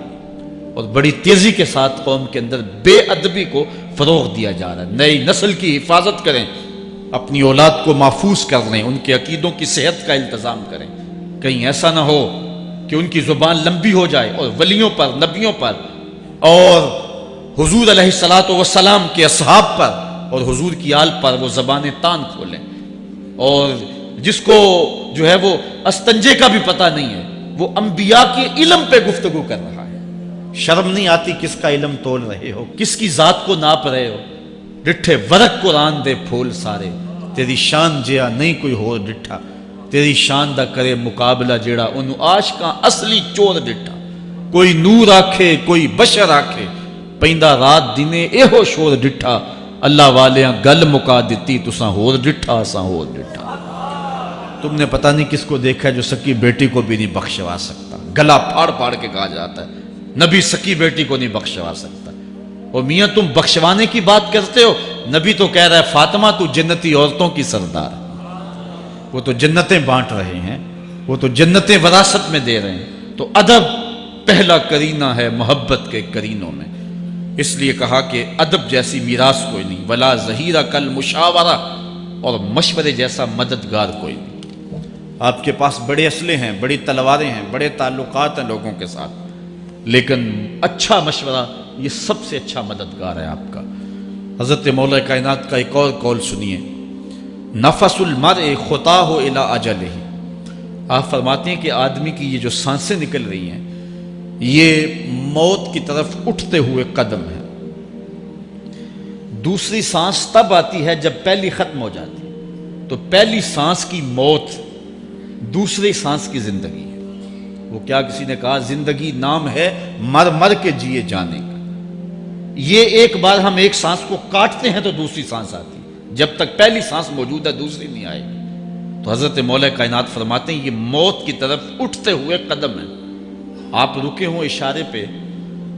اور بڑی تیزی کے ساتھ قوم کے اندر بے ادبی کو فروغ دیا جا رہا ہے۔ نئی نسل کی حفاظت کریں، اپنی اولاد کو محفوظ کر لیں، ان کے عقیدوں کی صحت کا التزام کریں، کہیں ایسا نہ ہو کہ ان کی زبان لمبی ہو جائے اور ولیوں پر، نبیوں پر، اور حضور علیہ الصلوۃ والسلام کے اصحاب پر اور حضور کی آل پر وہ زبانیں تان کھولیں، اور جس کو جو ہے وہ استنجے کا بھی پتہ نہیں ہے، وہ انبیاء کے علم پہ گفتگو کر رہا ہے۔ شرم نہیں آتی کس کا علم تول رہے ہو، کس کی ذات کو ناپ رہے ہو۔ ڈٹھے ورق قرآن دے پھول سارے، تیری شان جیا نہیں کوئی ہو ڈٹھا، تیری شان دا کرے مقابلہ جیڑا انہوں عاشقاں اصلی چور ڈٹھا۔ کوئی نور آکھے کوئی بشر آکھے، پیندہ رات دینے ایہو شور ڈٹھا، اللہ والیاں گل مکا دیتی تساں ہور ڈٹھا اساں ہور ڈٹھا۔ تم نے پتہ نہیں کس کو دیکھا ہے جو سکی بیٹی کو بھی نہیں بخشوا سکتا، گلا پھاڑ پھاڑ کے کہا جاتا ہے نبی سکی بیٹی کو نہیں بخشوا سکتا۔ اور میاں تم بخشوانے کی بات کرتے ہو، نبی تو کہہ رہا ہے فاطمہ تو جنتی عورتوں کی سردار، وہ تو جنتیں بانٹ رہے ہیں، وہ تو جنتیں وراثت میں دے رہے ہیں۔ تو ادب پہلا کرینہ ہے محبت کے کرینوں میں، اس لیے کہا کہ ادب جیسی میراث کوئی نہیں، ولا ظہیرہ کل مشاورہ، اور مشورے جیسا مددگار کوئی نہیں۔ آپ کے پاس بڑے اسلحے ہیں، بڑی تلواریں ہیں، بڑے تعلقات ہیں لوگوں کے ساتھ، لیکن اچھا مشورہ یہ سب سے اچھا مددگار ہے آپ کا۔ حضرت مولا کائنات کا ایک اور قول سنیے، نفس المرء خطاہ الی اجلہ۔ آپ فرماتے ہیں کہ آدمی کی یہ جو سانسیں نکل رہی ہیں یہ موت کی طرف اٹھتے ہوئے قدم ہے۔ دوسری سانس تب آتی ہے جب پہلی ختم ہو جاتی ہے، تو پہلی سانس کی موت دوسری سانس کی زندگی ہے۔ وہ کیا کسی نے کہا زندگی نام ہے مر مر کے جیے جانے کا۔ یہ ایک بار ہم ایک سانس کو کاٹتے ہیں تو دوسری سانس آتی ہے، جب تک پہلی سانس موجود ہے دوسری نہیں آئے گی۔ تو حضرت مولا کائنات فرماتے ہیں یہ موت کی طرف اٹھتے ہوئے قدم ہے۔ آپ رکے ہوں اشارے پہ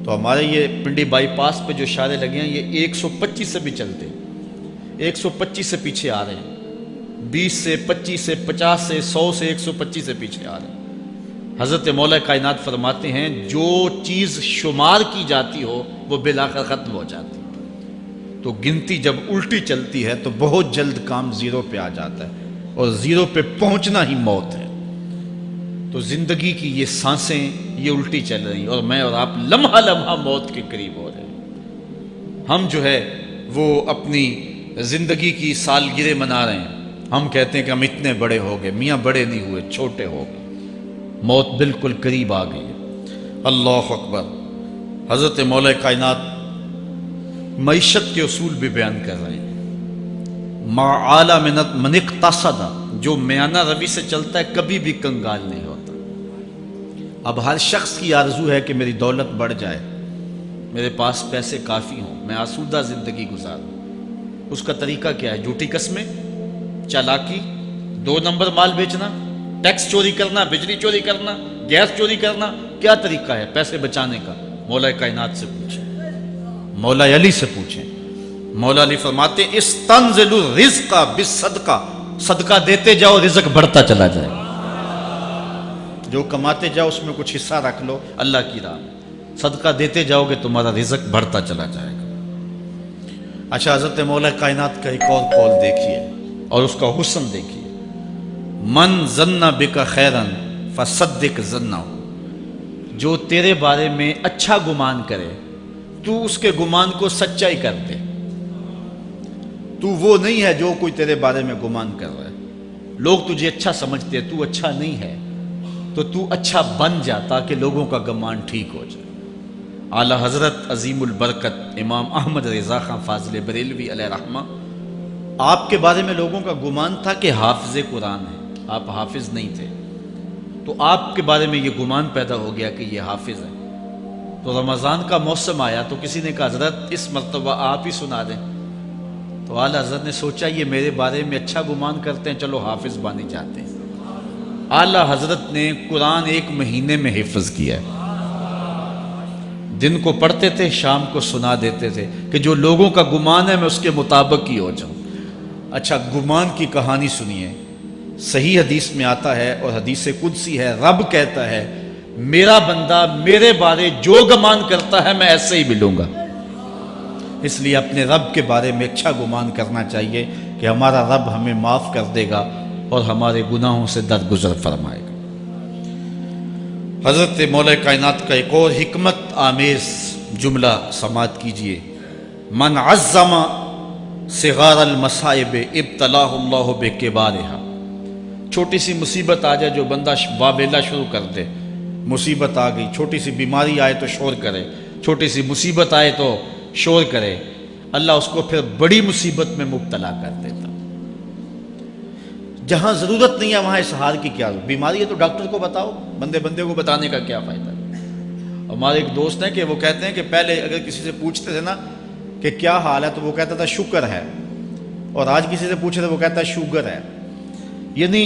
تو ہمارے یہ پنڈی بائی پاس پہ جو اشارے لگے ہیں یہ 125 سے بھی چلتے ہیں، 125 سے پیچھے آ رہے ہیں، 20 سے 25 سے 50 سے 100 سے 125 سے پیچھے آ رہے ہیں۔ حضرت مولا کائنات فرماتے ہیں جو چیز شمار کی جاتی ہو وہ بالآخر ختم ہو جاتی ہے۔ تو گنتی جب الٹی چلتی ہے تو بہت جلد کام زیرو پہ آ جاتا ہے، اور زیرو پہ پہنچنا ہی موت ہے۔ تو زندگی کی یہ سانسیں یہ الٹی چل رہی ہیں، اور میں اور آپ لمحہ لمحہ موت کے قریب ہو رہے ہیں۔ ہم جو ہے وہ اپنی زندگی کی سالگرہ منا رہے ہیں، ہم کہتے ہیں کہ ہم اتنے بڑے ہو گئے، میاں بڑے نہیں ہوئے، چھوٹے ہو گئے، موت بالکل قریب آ گئی ہے۔ اللہ اکبر۔ حضرت مولا کائنات معیشت کے اصول بھی بیان کر رہے ہیں۔ ما اعلی من اقتصد، جو میانہ روی سے چلتا ہے کبھی بھی کنگال نہیں ہوتا۔ اب ہر شخص کی آرزو ہے کہ میری دولت بڑھ جائے، میرے پاس پیسے کافی ہوں، میں آسودہ زندگی گزاروں۔ اس کا طریقہ کیا ہے؟ جھوٹی قسمیں، چالاکی، 2 نمبر مال بیچنا، ٹیکس چوری کرنا، بجلی چوری کرنا، گیس چوری کرنا۔ کیا طریقہ ہے پیسے بچانے کا؟ مولا کائنات سے پوچھیں، مولا علی سے پوچھیں۔ مولا علی فرماتے ہیں استنزل الرزق بالصدقہ، صدقہ دیتے جاؤ رزق بڑھتا چلا جائے گا۔ جو کماتے جاؤ اس میں کچھ حصہ رکھ لو اللہ کی راہ میں، صدقہ دیتے جاؤ گے تمہارا رزق بڑھتا چلا جائے گا۔ اچھا، حضرت مولا کائنات کا ایک اور قول دیکھیے اور اس کا حسن دیکھیے۔ من ظن بک خیرا فصدق ظنہ، جو تیرے بارے میں اچھا گمان کرے تو اس کے گمان کو سچائی کر دے۔ تو وہ نہیں ہے جو کوئی تیرے بارے میں گمان کر رہا ہے، لوگ تجھے اچھا سمجھتے ہیں، تو اچھا نہیں ہے، تو اچھا بن جا تاکہ لوگوں کا گمان ٹھیک ہو جائے۔ اعلیٰ حضرت عظیم البرکت امام احمد رضا خان فاضل بریلوی علیہ رحمہ، آپ کے بارے میں لوگوں کا گمان تھا کہ حافظ قرآن ہے، آپ حافظ نہیں تھے، تو آپ کے بارے میں یہ گمان پیدا ہو گیا کہ یہ حافظ ہے۔ تو رمضان کا موسم آیا تو کسی نے کہا حضرت اس مرتبہ آپ ہی سنا دیں، تو اعلیٰ حضرت نے سوچا یہ میرے بارے میں اچھا گمان کرتے ہیں، چلو حافظ بانی چاہتے ہیں۔ اعلیٰ حضرت نے قرآن 1 مہینے میں حفظ کیا ہے، دن کو پڑھتے تھے، شام کو سنا دیتے تھے کہ جو لوگوں کا گمان ہے میں اس کے مطابق ہی ہو جاؤں۔ اچھا، گمان کی کہانی سنیے، صحیح حدیث میں آتا ہے اور حدیث قدسی ہے، رب کہتا ہے میرا بندہ میرے بارے جو گمان کرتا ہے میں ایسے ہی ملوں گا۔ اس لیے اپنے رب کے بارے میں اچھا گمان کرنا چاہیے کہ ہمارا رب ہمیں معاف کر دے گا اور ہمارے گناہوں سے درگزر فرمائے گا۔ حضرت مولا کائنات کا ایک اور حکمت آمیز جملہ سماعت کیجئے۔ من عظم صغار المصائب ابتلاہ اللہ بکبارہا، چھوٹی سی مصیبت آ جائے جو بندہ واویلا شروع کر دے، مصیبت آ گئی، چھوٹی سی بیماری آئے تو شور کرے، چھوٹی سی مصیبت آئے تو شور کرے، اللہ اس کو پھر بڑی مصیبت میں مبتلا کر دیتا۔ جہاں ضرورت نہیں ہے وہاں اظہار کی کیا ضرورت؟ بیماری ہے تو ڈاکٹر کو بتاؤ، بندے کو بتانے کا کیا فائدہ؟ ہمارے ایک دوست ہیں کہ وہ کہتے ہیں کہ پہلے اگر کسی سے پوچھتے تھے نا کہ کیا حال ہے تو وہ کہتا تھا شکر ہے، اور آج کسی سے پوچھے تو وہ کہتا ہے شوگر ہے۔ یعنی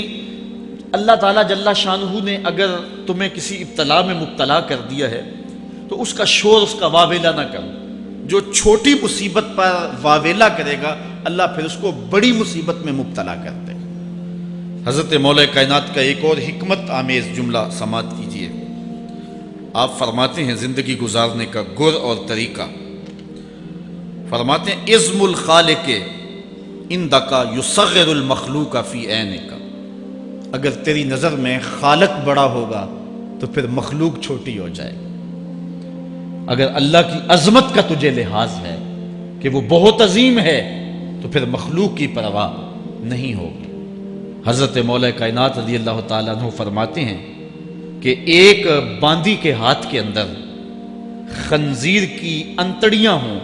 اللہ تعالیٰ جل شانہ نے اگر تمہیں کسی ابتلا میں مبتلا کر دیا ہے تو اس کا شور، اس کا واویلا نہ کرو۔ جو چھوٹی مصیبت پر واویلا کرے گا اللہ پھر اس کو بڑی مصیبت میں مبتلا کر دے گا۔ حضرت مولا کائنات کا ایک اور حکمت آمیز جملہ سماعت کیجئے۔ آپ فرماتے ہیں زندگی گزارنے کا گر اور طریقہ، فرماتے ہیں عظم الخالق عندک یصغر المخلوق فی عینک، اگر تیری نظر میں خالق بڑا ہوگا تو پھر مخلوق چھوٹی ہو جائے گی۔ اگر اللہ کی عظمت کا تجھے لحاظ ہے کہ وہ بہت عظیم ہے تو پھر مخلوق کی پرواہ نہیں ہوگی۔ حضرت مولا کائنات رضی اللہ تعالیٰ عنہ فرماتے ہیں کہ ایک باندی کے ہاتھ کے اندر خنزیر کی انتڑیاں ہوں،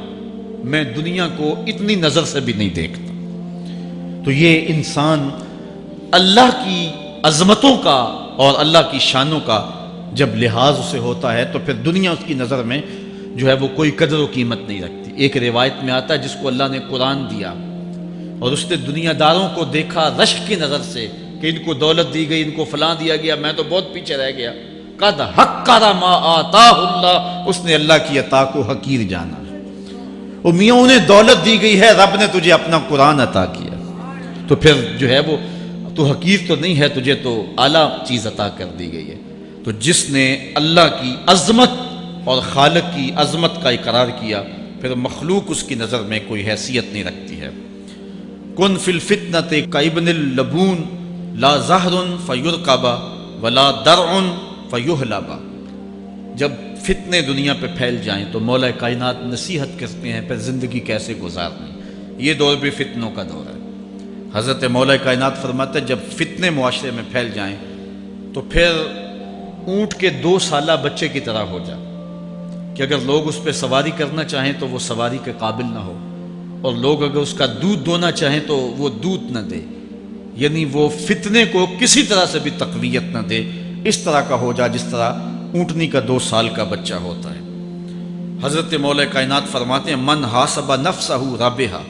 میں دنیا کو اتنی نظر سے بھی نہیں دیکھتا۔ تو یہ انسان اللہ کی عظمتوں کا اور اللہ کی شانوں کا جب لحاظ اسے ہوتا ہے تو پھر دنیا اس کی نظر میں جو ہے وہ کوئی قدر و قیمت نہیں رکھتی۔ ایک روایت میں آتا ہے جس کو اللہ نے قرآن دیا اور اس نے دنیا داروں کو دیکھا رشک کی نظر سے کہ ان کو دولت دی گئی، ان کو فلاں دیا گیا، میں تو بہت پیچھے رہ گیا۔ قد حقر ما آتاہ اللہ، اس نے اللہ کی عطا کو حقیر جانا۔ او میاں انہیں دولت دی گئی ہے، رب نے تجھے اپنا قرآن عطا کیا، تو پھر جو ہے وہ تو حقیر تو نہیں ہے، تجھے تو اعلیٰ چیز عطا کر دی گئی ہے۔ تو جس نے اللہ کی عظمت اور خالق کی عظمت کا اقرار کیا پھر مخلوق اس کی نظر میں کوئی حیثیت نہیں رکھتی ہے۔ کن فی الفتنۃ کابن اللبون لا زہر فیرکب ولا درع فیحلب، جب فتنے دنیا پہ پھیل جائیں تو مولا کائنات نصیحت کرتے ہیں پھر زندگی کیسے گزارنی۔ یہ دور بھی فتنوں کا دور ہے۔ حضرت مولا کائنات فرماتے ہیں جب فتنے معاشرے میں پھیل جائیں تو پھر اونٹ کے 2 سالہ بچے کی طرح ہو جا کہ اگر لوگ اس پہ سواری کرنا چاہیں تو وہ سواری کے قابل نہ ہو، اور لوگ اگر اس کا دودھ دونا چاہیں تو وہ دودھ نہ دے، یعنی وہ فتنے کو کسی طرح سے بھی تقویت نہ دے، اس طرح کا ہو جا جس طرح اونٹنی کا 2 سال کا بچہ ہوتا ہے۔ حضرت مولا کائنات فرماتے ہیں من حاسب نفسہ رابحا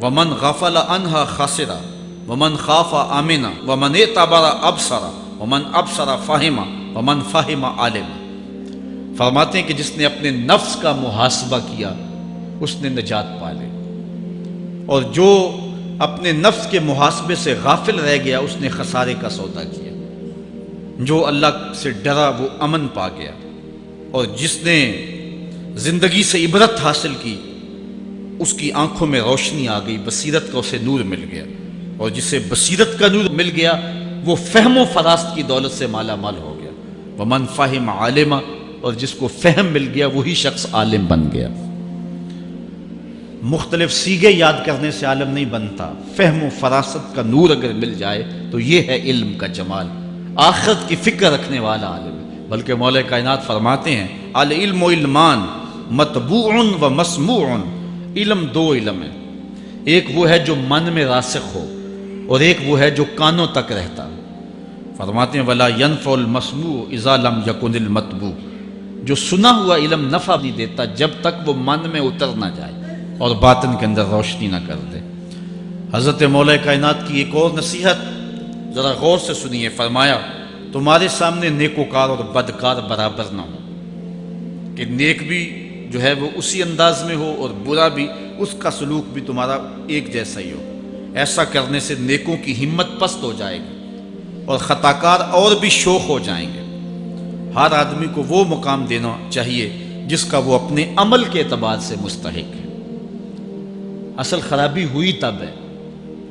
ومن غفل عنہا خاسرا ومن خاف آمنا ومن اعتبر ابصرا ومن ابصر فہما ومن فہم عالما۔ فرماتے ہیں کہ جس نے اپنے نفس کا محاسبہ کیا اس نے نجات پا لی، اور جو اپنے نفس کے محاسبے سے غافل رہ گیا اس نے خسارے کا سودا کیا۔ جو اللہ سے ڈرا وہ امن پا گیا، اور جس نے زندگی سے عبرت حاصل کی اس کی آنکھوں میں روشنی آ گئی، بصیرت کا اسے نور مل گیا، اور جسے بصیرت کا نور مل گیا وہ فہم و فراست کی دولت سے مالا مال ہو گیا۔ ومن فہم عالما، اور جس کو فہم مل گیا وہی شخص عالم بن گیا۔ مختلف سیغے یاد کرنے سے عالم نہیں بنتا، فہم و فراست کا نور اگر مل جائے تو یہ ہے علم کا جمال، آخرت کی فکر رکھنے والا عالم ہے۔ بلکہ مولا کائنات فرماتے ہیں العلم علمان مطبوع و مسموع، علم 2 علم ہے، ایک وہ ہے جو من میں راسخ ہو اور ایک وہ ہے جو کانوں تک رہتا۔ فرماتے ہیں ولا ينفع المسموع اذا لم يكن المتبوع، جو سنا ہوا علم نفع نہیں دیتا جب تک وہ من میں اتر نہ جائے اور باطن کے اندر روشنی نہ کر دے۔ حضرت مولا کائنات کی ایک اور نصیحت ذرا غور سے سنیے، فرمایا تمہارے سامنے نیکوکار اور بدکار برابر نہ ہو، کہ نیک بھی جو ہے وہ اسی انداز میں ہو اور برا بھی، اس کا سلوک بھی تمہارا ایک جیسا ہی ہو۔ ایسا کرنے سے نیکوں کی ہمت پست ہو جائے گی اور خطاکار اور بھی شوخ ہو جائیں گے۔ ہر آدمی کو وہ مقام دینا چاہیے جس کا وہ اپنے عمل کے اعتبار سے مستحق ہے۔ اصل خرابی ہوئی تب ہے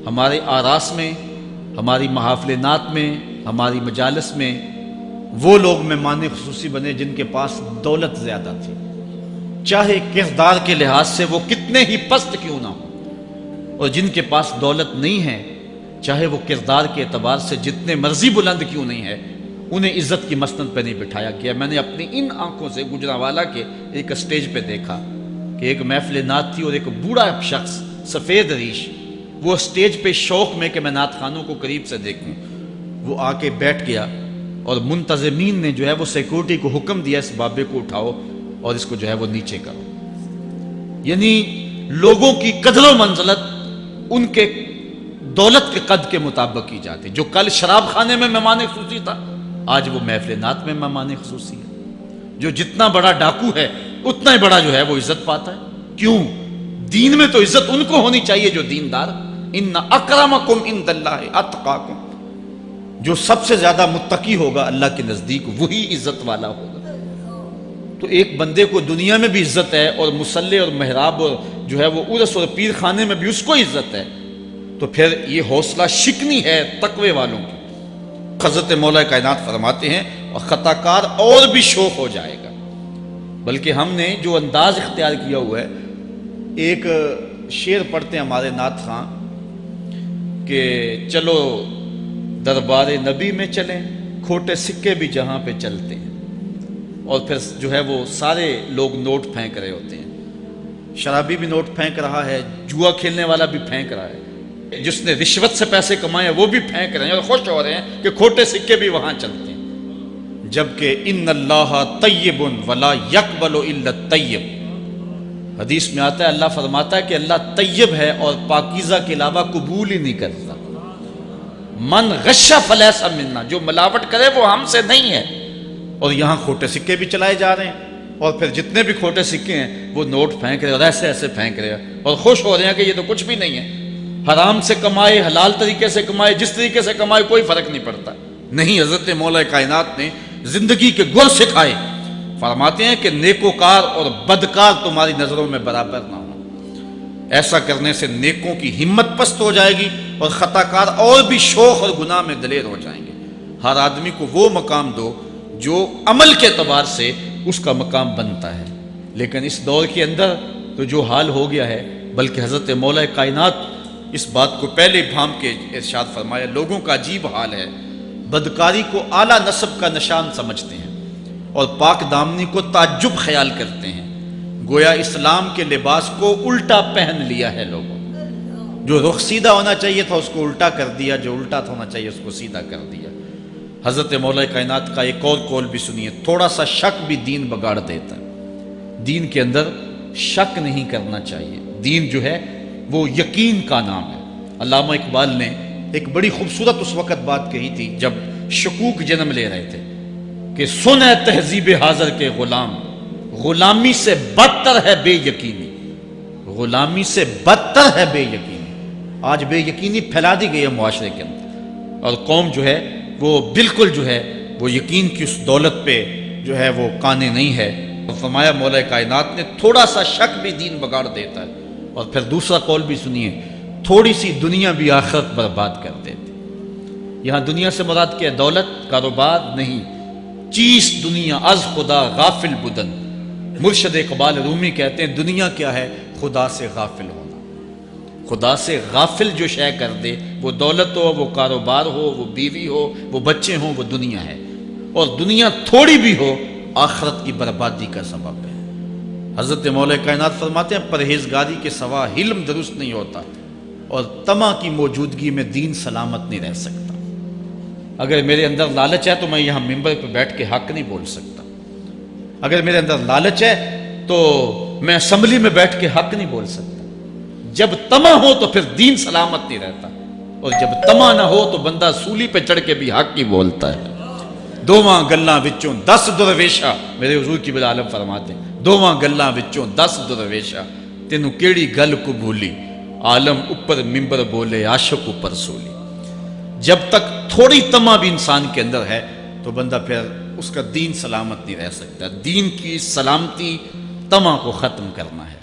ہمارے آراس میں، ہماری محافل نعت میں، ہماری مجالس میں وہ لوگ مہمان خصوصی بنے جن کے پاس دولت زیادہ تھی، چاہے کردار کے لحاظ سے وہ کتنے ہی پست کیوں نہ ہو، اور جن کے پاس دولت نہیں ہے چاہے وہ کردار کے اعتبار سے جتنے مرضی بلند کیوں نہیں ہے، انہیں عزت کی مسند پہ نہیں بٹھایا گیا۔ میں نے اپنی ان آنکھوں سے گجرانوالہ کے ایک اسٹیج پہ دیکھا کہ ایک محفل نعت تھی اور ایک بوڑھا شخص سفید ریش، وہ اسٹیج پہ شوق میں کہ میں نعت خانوں کو قریب سے دیکھوں، وہ آ کے بیٹھ گیا، اور منتظمین نے جو ہے وہ سیکورٹی کو حکم دیا اس بابے کو اٹھاؤ اور اس کو جو ہے وہ نیچے کرو۔ یعنی لوگوں کی قدر و منزلت ان کے دولت کے قد کے مطابق کی جاتی۔ جو کل شراب خانے میں مہمان خصوصی تھا آج وہ محفل نعت میں مہمان خصوصی ہے۔ جو جتنا بڑا ڈاکو ہے اتنا ہی بڑا جو ہے وہ عزت پاتا ہے۔ کیوں؟ دین میں تو عزت ان کو ہونی چاہیے جو دیندار۔ ان اکرمکم عند اللہ اتقاکم، جو سب سے زیادہ متقی ہوگا اللہ کے نزدیک وہی عزت والا ہوگا۔ تو ایک بندے کو دنیا میں بھی عزت ہے اور مصلی اور محراب اور جو ہے وہ عرس اور پیر خانے میں بھی اس کو عزت ہے، تو پھر یہ حوصلہ شکنی ہے تقوی والوں کی۔ حضرت مولا کائنات فرماتے ہیں اور خطا کار اور بھی شوق ہو جائے گا۔ بلکہ ہم نے جو انداز اختیار کیا ہوا ہے، ایک شعر پڑھتے ہیں ہمارے نعت خاں کہ چلو دربار نبی میں چلیں، کھوٹے سکے بھی جہاں پہ چلتے ہیں، اور پھر جو ہے وہ سارے لوگ نوٹ پھینک رہے ہوتے ہیں۔ شرابی بھی نوٹ پھینک رہا ہے، جوا کھیلنے والا بھی پھینک رہا ہے، جس نے رشوت سے پیسے کمائے وہ بھی پھینک رہے ہیں اور خوش ہو رہے ہیں کہ کھوٹے سکے بھی وہاں چلتے ہیں۔ جبکہ ان اللہ طیب ولا یقبل الا الطیب، حدیث میں آتا ہے اللہ فرماتا ہے کہ اللہ طیب ہے اور پاکیزہ کے علاوہ قبول ہی نہیں کرتا۔ من غش فلیس منا، جو ملاوٹ کرے وہ ہم سے نہیں ہے۔ اور یہاں کھوٹے سکے بھی چلائے جا رہے ہیں، اور پھر جتنے بھی کھوٹے سکے ہیں وہ نوٹ پھینک رہے اور ایسے ایسے پھینک رہے اور خوش ہو رہے ہیں کہ یہ تو کچھ بھی نہیں ہے۔ حرام سے کمائے، حلال طریقے سے کمائے، جس طریقے سے کمائے کوئی فرق نہیں پڑتا۔ نہیں، حضرت مولا کائنات نے زندگی کے گر سکھائے، فرماتے ہیں کہ نیکوکار اور بدکار تمہاری نظروں میں برابر نہ ہو۔ ایسا کرنے سے نیکوں کی ہمت پست ہو جائے گی اور خطا کار اور بھی شوق اور گناہ میں دلیر ہو جائیں گے۔ ہر آدمی کو وہ مقام دو جو عمل کے اعتبار سے اس کا مقام بنتا ہے۔ لیکن اس دور کے اندر تو جو حال ہو گیا ہے، بلکہ حضرت مولا کائنات اس بات کو پہلے بھام کے ارشاد فرمایا، لوگوں کا عجیب حال ہے، بدکاری کو اعلیٰ نسب کا نشان سمجھتے ہیں اور پاک دامنی کو تعجب خیال کرتے ہیں، گویا اسلام کے لباس کو الٹا پہن لیا ہے لوگوں۔ جو رخ سیدھا ہونا چاہیے تھا اس کو الٹا کر دیا، جو الٹا ہونا چاہیے اس کو سیدھا کر دیا۔ حضرت مولا کائنات کا ایک اور قول بھی سنیے، تھوڑا سا شک بھی دین بگاڑ دیتا ہے۔ دین کے اندر شک نہیں کرنا چاہیے، دین جو ہے وہ یقین کا نام ہے۔ علامہ اقبال نے ایک بڑی خوبصورت اس وقت بات کہی تھی جب شکوک جنم لے رہے تھے کہ سن ہے تہذیب حاضر کے غلام، غلامی سے بدتر ہے بے یقینی، غلامی سے بدتر ہے بے یقینی۔ آج بے یقینی پھیلا دی گئی ہے معاشرے کے اندر، اور قوم جو ہے وہ بالکل جو ہے وہ یقین کی اس دولت پہ جو ہے وہ قانے نہیں ہے۔ اور فرمایا مولا کائنات نے تھوڑا سا شک بھی دین بگاڑ دیتا ہے۔ اور پھر دوسرا قول بھی سنیے، تھوڑی سی دنیا بھی آخرت برباد کر دیتی۔ یہاں دنیا سے مراد کیا ہے؟ دولت، کاروبار نہیں، چیز دنیا از خدا غافل بدن۔ مرشد اقبال رومی کہتے ہیں دنیا کیا ہے؟ خدا سے غافل ہونا۔ خدا سے غافل جو شے کر دے، وہ دولت ہو، وہ کاروبار ہو، وہ بیوی ہو، وہ بچے ہوں، وہ دنیا ہے۔ اور دنیا تھوڑی بھی ہو آخرت کی بربادی کا سبب ہے۔ حضرت مولا کائنات فرماتے ہیں پرہیزگاری کے سوا علم درست نہیں ہوتا، اور طمع کی موجودگی میں دین سلامت نہیں رہ سکتا۔ اگر میرے اندر لالچ ہے تو میں یہاں ممبر پہ بیٹھ کے حق نہیں بول سکتا۔ اگر میرے اندر لالچ ہے تو میں اسمبلی میں بیٹھ کے حق نہیں بول سکتا۔ جب طمع ہو تو پھر دین سلامت نہیں رہتا، اور جب طمع نہ ہو تو بندہ سولی پہ چڑھ کے بھی حق ہی بولتا ہے۔ دوواں گلاں وچوں 10 درویشا، میرے حضور کی بل عالم فرماتے ہیں دوواں گلاں وچوں 10 درویشا، تینوں کیڑی گل کو بھولی، عالم اوپر ممبر بولے عاشق اوپر سولی۔ جب تک تھوڑی طمع بھی انسان کے اندر ہے تو بندہ پھر اس کا دین سلامت نہیں رہ سکتا۔ دین کی سلامتی طمع کو ختم کرنا ہے۔